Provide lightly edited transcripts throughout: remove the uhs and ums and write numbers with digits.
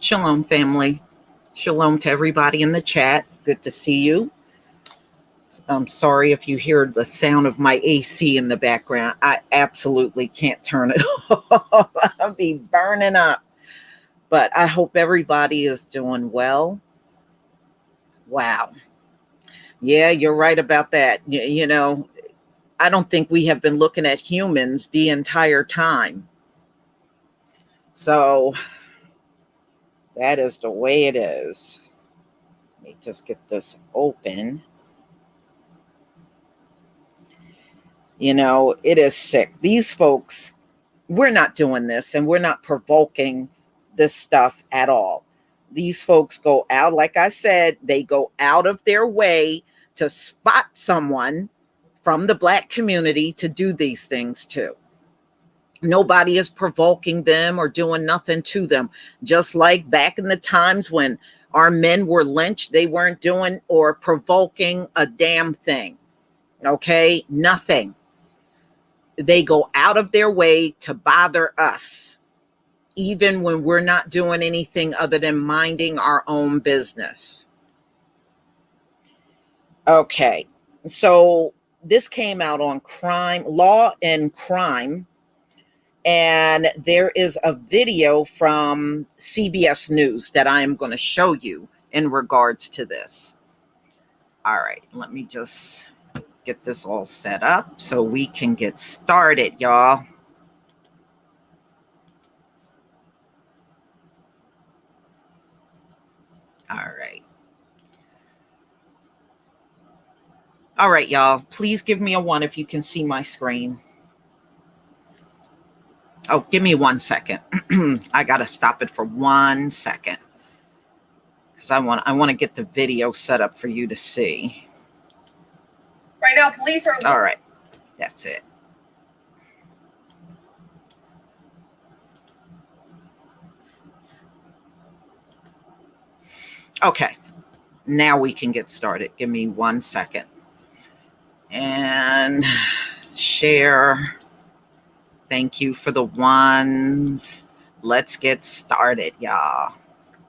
Shalom, family. Shalom to everybody in the chat. Good to see you. I'm sorry if you hear the sound of my AC in the background. I absolutely can't turn it off. I'll be burning up. But I hope everybody is doing well. Wow. Yeah, you're right about that. I don't think we have been looking at humans the entire time. So that is the way it is. Let me just get this open. It is sick. These folks, we're not doing this and we're not provoking this stuff at all. These folks go out, like I said, they go out of their way to spot someone from the Black community to do these things to. Nobody is provoking them or doing nothing to them. Just like back in the times when our men were lynched, they weren't doing or provoking a damn thing. Okay? Nothing. They go out of their way to bother us, even when we're not doing anything other than minding our own business. Okay, so this came out on Crime, Law and Crime, and there is a video from CBS News that I am going to show you in regards to this. All right, let me just get this all set up so we can get started, y'all. All right, y'all. Please give me a 1 if you can see my screen. Oh, give me 1 second. I got to stop it for 1 second because I want to get the video set up for you to see. Right now, police are... All right. That's it. Okay. Now we can get started. Give me 1 second. And share. Thank you for the ones. Let's get started, y'all.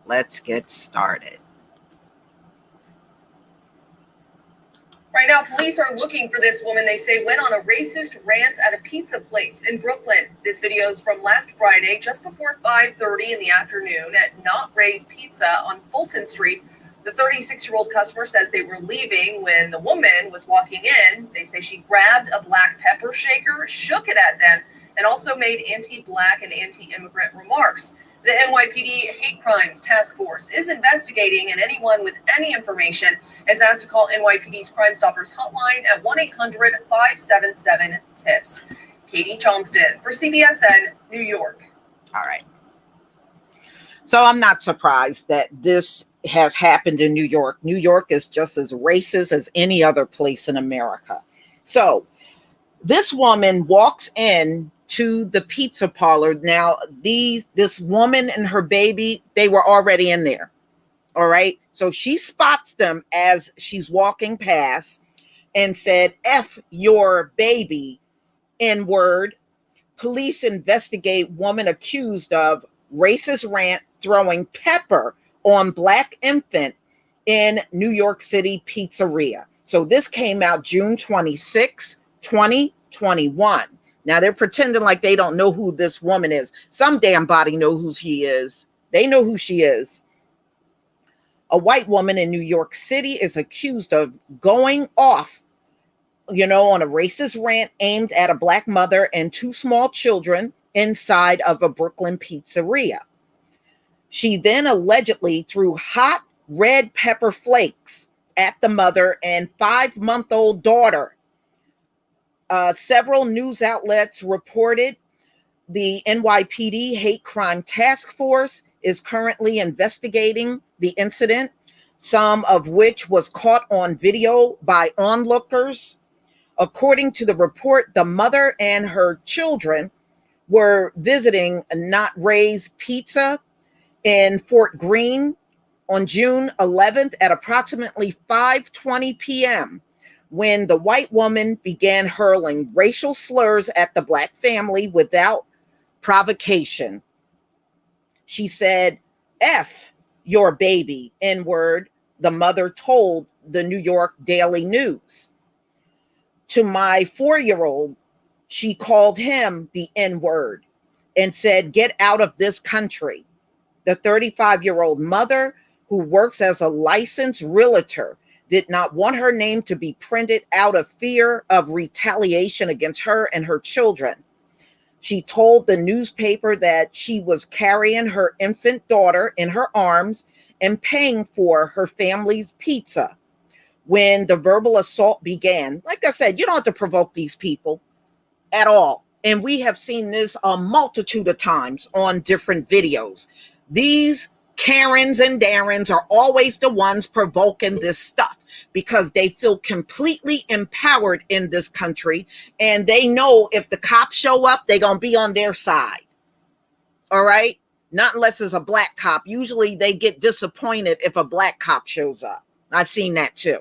Let's get started. Right now, police are looking for this woman they say went on a racist rant at a pizza place in Brooklyn. This video is from last Friday, just before 5:30 in the afternoon at Not Ray's Pizza on Fulton Street. The 36-year-old customer says they were leaving when the woman was walking in. They say she grabbed a black pepper shaker, shook it at them, and also made anti-black and anti-immigrant remarks. The NYPD Hate Crimes Task Force is investigating, and anyone with any information is asked to call NYPD's Crime Stoppers hotline at 1-800-577-TIPS. Katie Johnston for CBSN, New York. All right. So I'm not surprised that this has happened in New York. New York is just as racist as any other place in America. So this woman walks in to the pizza parlor. Now, this woman and her baby, they were already in there. All right. So she spots them as she's walking past and said, F your baby, N-word. Police investigate woman accused of racist rant throwing pepper on black infant in New York City pizzeria. So this came out June 26, 2021. Now they're pretending like they don't know who this woman is. Some damn body know who she is. They know who she is. A white woman in New York City is accused of going off, on a racist rant aimed at a black mother and 2 small children inside of a Brooklyn pizzeria. She then allegedly threw hot red pepper flakes at the mother and 5-month-old daughter. Several news outlets reported the NYPD Hate Crime Task Force is currently investigating the incident, some of which was caught on video by onlookers. According to the report, the mother and her children were visiting Not Ray's Pizza in Fort Greene on June 11th at approximately 5:20 p.m. when the white woman began hurling racial slurs at the black family without provocation. She said, F your baby, N-word, the mother told the New York Daily News. To my 4-year-old, she called him the N-word and said, get out of this country. The 35-year-old mother, who works as a licensed realtor, did not want her name to be printed out of fear of retaliation against her and her children. She told the newspaper that she was carrying her infant daughter in her arms and paying for her family's pizza when the verbal assault began. Like I said, you don't have to provoke these people at all. And we have seen this a multitude of times on different videos. These Karens and Darrens are always the ones provoking this stuff because they feel completely empowered in this country, and they know if the cops show up, they're going to be on their side. All right? Not unless it's a black cop. Usually they get disappointed if a black cop shows up. I've seen that too.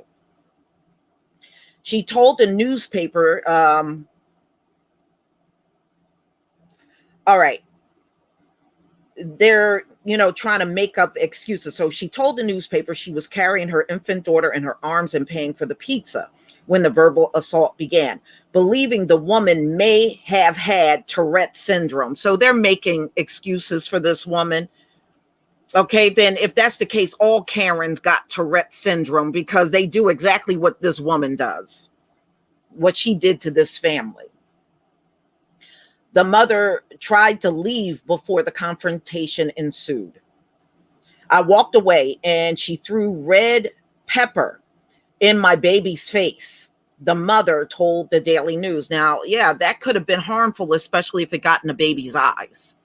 She told the newspaper, all right, they're, trying to make up excuses. So she told the newspaper she was carrying her infant daughter in her arms and paying for the pizza when the verbal assault began, believing the woman may have had Tourette syndrome. So they're making excuses for this woman. Okay, then if that's the case, all Karens got Tourette syndrome because they do exactly what this woman does, what she did to this family. The mother tried to leave before the confrontation ensued. I walked away and she threw red pepper in my baby's face, the mother told the Daily News. Now, yeah, that could have been harmful, especially if it got in the baby's eyes.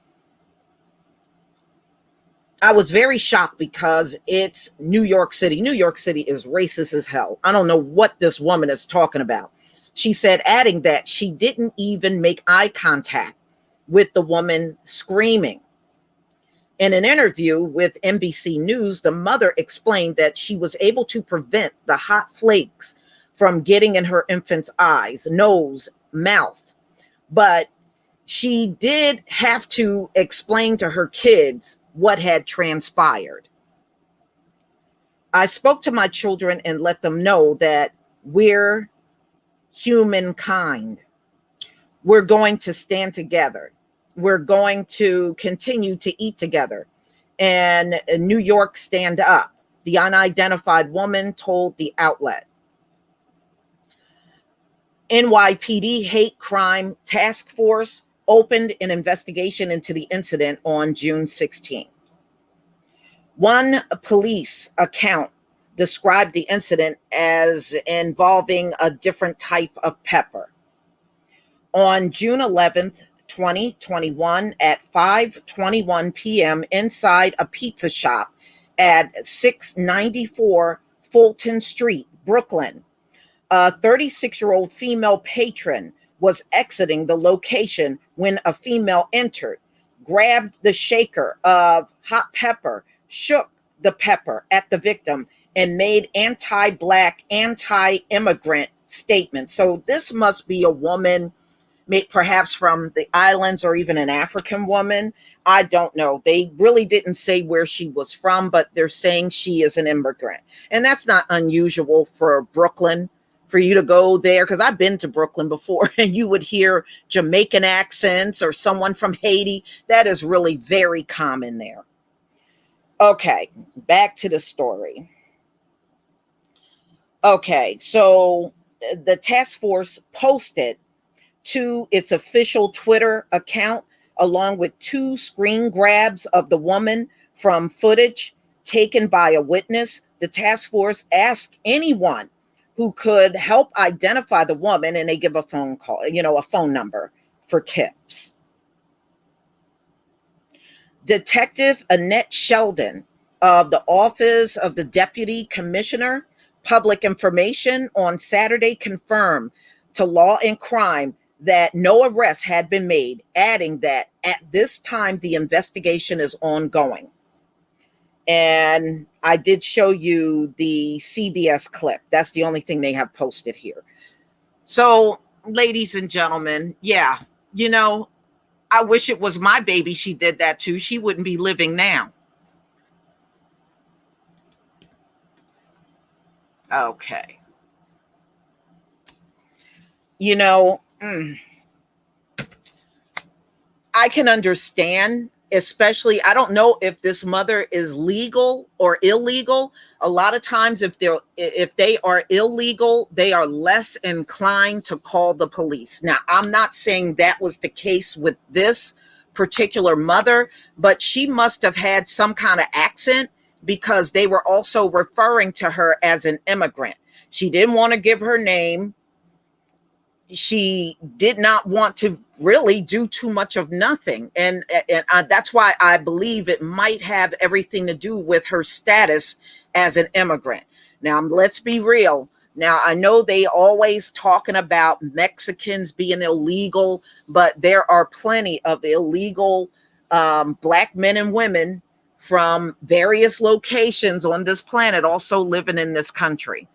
I was very shocked because it's New York City. New York City is racist as hell. I don't know what this woman is talking about. She said, adding that she didn't even make eye contact with the woman screaming. In an interview with NBC News, the mother explained that she was able to prevent the hot flakes from getting in her infant's eyes, nose, mouth. But she did have to explain to her kids what had transpired. I spoke to my children and let them know that we're humankind. We're going to stand together. We're going to continue to eat together. And New York, stand up, the unidentified woman told the outlet. NYPD Hate Crime Task Force opened an investigation into the incident on June 16. One police account described the incident as involving a different type of pepper. On June 11th, 2021 at 5:21 p.m. inside a pizza shop at 694 Fulton Street, Brooklyn, a 36-year-old female patron was exiting the location when a female entered, grabbed the shaker of hot pepper, shook the pepper at the victim, and made anti-Black, anti-immigrant statements. So this must be a woman, perhaps from the islands or even an African woman. I don't know. They really didn't say where she was from, but they're saying she is an immigrant. And that's not unusual for Brooklyn, for you to go there, because I've been to Brooklyn before and you would hear Jamaican accents or someone from Haiti. That is really very common there. Okay, back to the story. Okay, so the task force posted to its official Twitter account, along with 2 screen grabs of the woman from footage taken by a witness. The task force asked anyone who could help identify the woman, and they give a phone call, a phone number for tips. Detective Annette Sheldon of the Office of the Deputy Commissioner, Public Information, on Saturday confirmed to Law and Crime that no arrests had been made, adding that at this time the investigation is ongoing. And I did show you the CBS clip. That's the only thing they have posted here. So, ladies and gentlemen, yeah, I wish it was my baby she did that to. She wouldn't be living now. Okay. You know, I can understand, especially I don't know if this mother is legal or illegal. A lot of times if they are illegal, they are less inclined to call the police. Now, I'm not saying that was the case with this particular mother, but she must have had some kind of accent because they were also referring to her as an immigrant. She didn't want to give her name. She did not want to really do too much of nothing, and that's why I believe it might have everything to do with her status as an immigrant. Now, let's be real. Now, I know they always talking about Mexicans being illegal, but there are plenty of illegal black men and women from various locations on this planet also living in this country.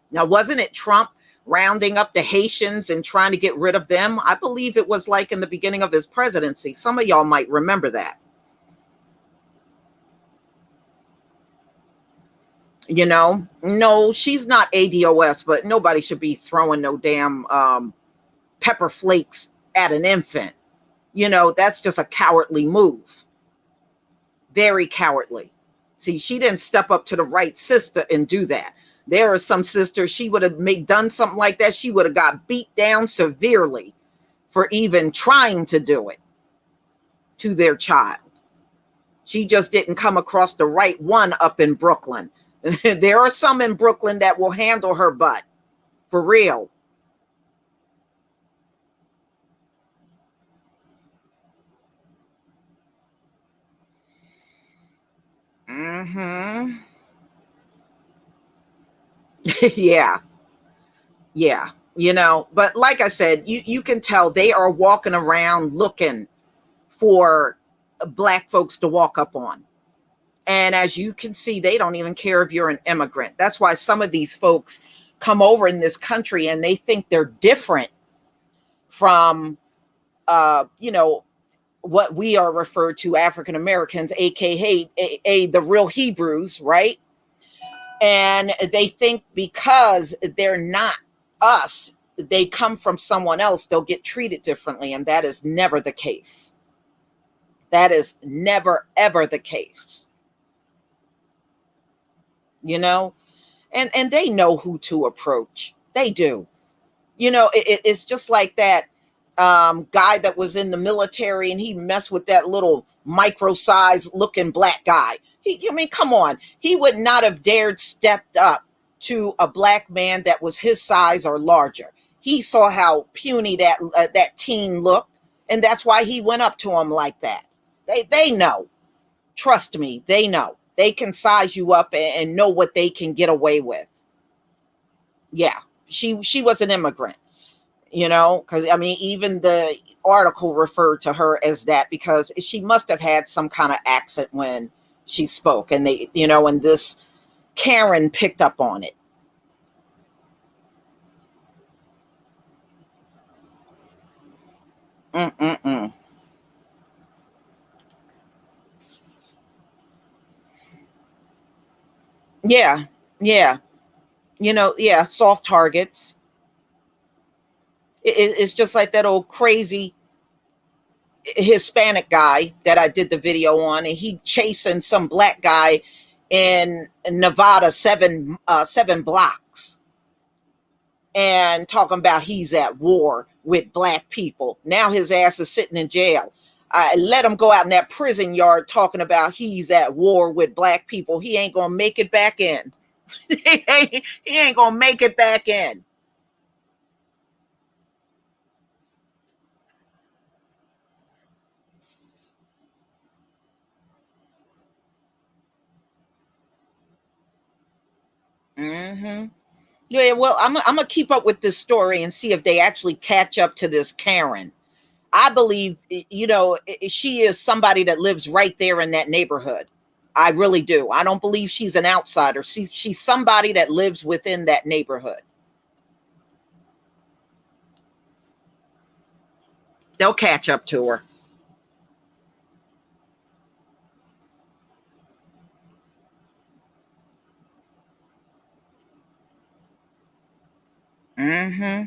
Now, wasn't it Trump rounding up the Haitians and trying to get rid of them? I believe it was like in the beginning of his presidency. Some of y'all might remember that. You know, no, she's not ADOS, but nobody should be throwing no damn pepper flakes at an infant. You know, that's just a cowardly move. Very cowardly. See, she didn't step up to the right sister and do that. There are some sisters, she would have done something like that. She would have got beat down severely for even trying to do it to their child. She just didn't come across the right one up in Brooklyn. There are some in Brooklyn that will handle her butt for real. Mm-hmm. Yeah. Yeah. You know, but like I said, you can tell they are walking around looking for black folks to walk up on. And as you can see, they don't even care if you're an immigrant. That's why some of these folks come over in this country and they think they're different from, you know, what we are referred to African Americans, aka the real Hebrews, right? And they think because they're not us, they come from someone else, they'll get treated differently. And that is never the case. That is never, ever the case. You know, and they know who to approach. They do. You know, it's just like that guy that was in the military and he messed with that little micro-sized looking black guy. I mean, come on. He would not have dared stepped up to a black man that was his size or larger. He saw how puny that teen looked, and that's why he went up to him like that. They know. Trust me, they know. They can size you up and know what they can get away with. Yeah, she was an immigrant, you know, because I mean, even the article referred to her as that because she must have had some kind of accent when she spoke, and they, you know, and this Karen picked up on it. Mm-mm-mm. Yeah, yeah, you know, yeah, soft targets. It's just like that old crazy Hispanic guy that I did the video on, and he chasing some black guy in Nevada, seven blocks, and talking about he's at war with black people. Now his ass is sitting in jail. I let him go out in that prison yard talking about he's at war with black people. He ain't gonna make it back in. He ain't gonna make it back in. Mm-hmm. Yeah, well, I'm gonna keep up with this story and see if they actually catch up to this Karen. I believe, you know, she is somebody that lives right there in that neighborhood. I really do. I don't believe she's an outsider. She's somebody that lives within that neighborhood. They'll catch up to her. Mm-hmm.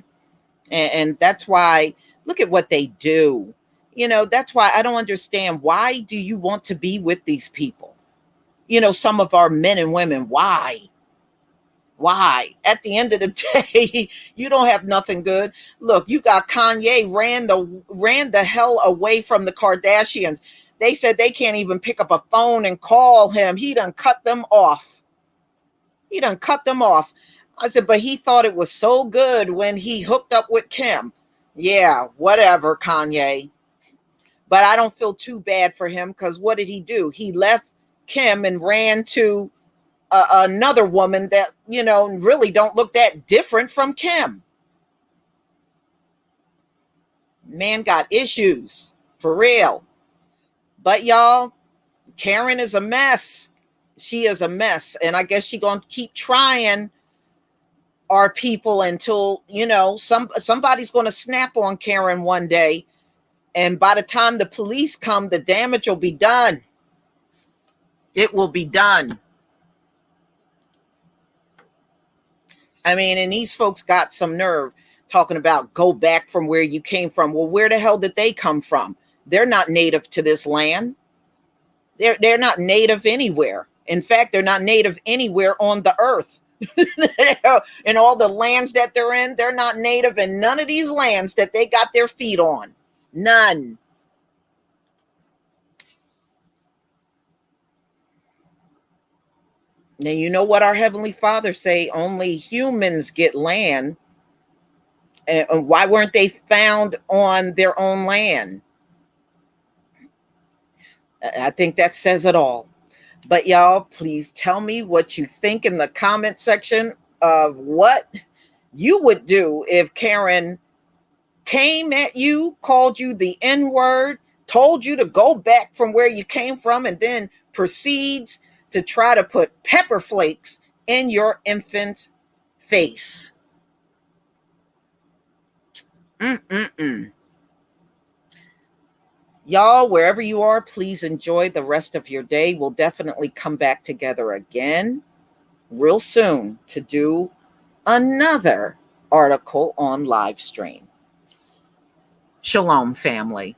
And that's why, look at what they do. That's why I don't understand. Why do you want to be with these people? Some of our men and women, why? Why? At the end of the day, you don't have nothing good. Look, you got Kanye ran the hell away from the Kardashians. They said they can't even pick up a phone and call him. He done cut them off. He done cut them off. I said, but he thought it was so good when he hooked up with Kim. Yeah, whatever, Kanye. But I don't feel too bad for him, because what did he do? He left Kim and ran to another woman that, really don't look that different from Kim. Man got issues, for real. But y'all, Karen is a mess. She is a mess. And I guess she gonna keep trying our people until, somebody's gonna snap on Karen one day. And by the time the police come, the damage will be done. It will be done. I mean, and these folks got some nerve talking about go back from where you came from. Well, where the hell did they come from? They're not native to this land. They're not native anywhere. In fact, they're not native anywhere on the earth. In all the lands that they're in, they're not native in none of these lands that they got their feet on. None. Now, you know what our Heavenly Father say? Only humans get land. And why weren't they found on their own land? I think that says it all. But y'all, please tell me what you think in the comment section of what you would do if Karen came at you, called you the N-word, told you to go back from where you came from, and then proceeds to try to put pepper flakes in your infant's face. Y'all, wherever you are, please enjoy the rest of your day. We'll definitely come back together again real soon to do another article on live stream. Shalom, family.